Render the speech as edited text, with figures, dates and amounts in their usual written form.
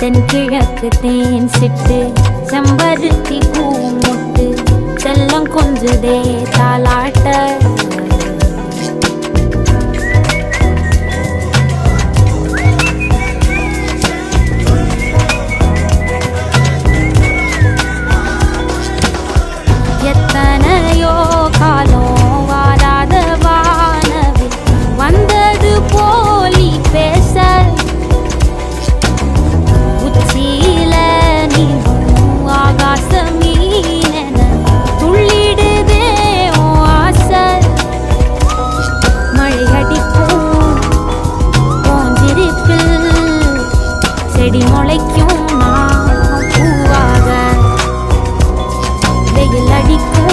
தென்கிழக்கு தேன் சிட்டு செம்பருத்தி பூ முட்டு செல்லம் கொஞ்சுதே தாலாட்ட எத்தனையோ காலம் வாராத வானவில் வந்தது போலி பேச உச்சியில நீவும் ஆகாச மீனென துள்ளிடுதே உன் ஆசை மழை அடிக்கும் போஞ்சிருப்பில் செடி முளைக்கும் நான் பூவாக வெயில் அடிக்கும்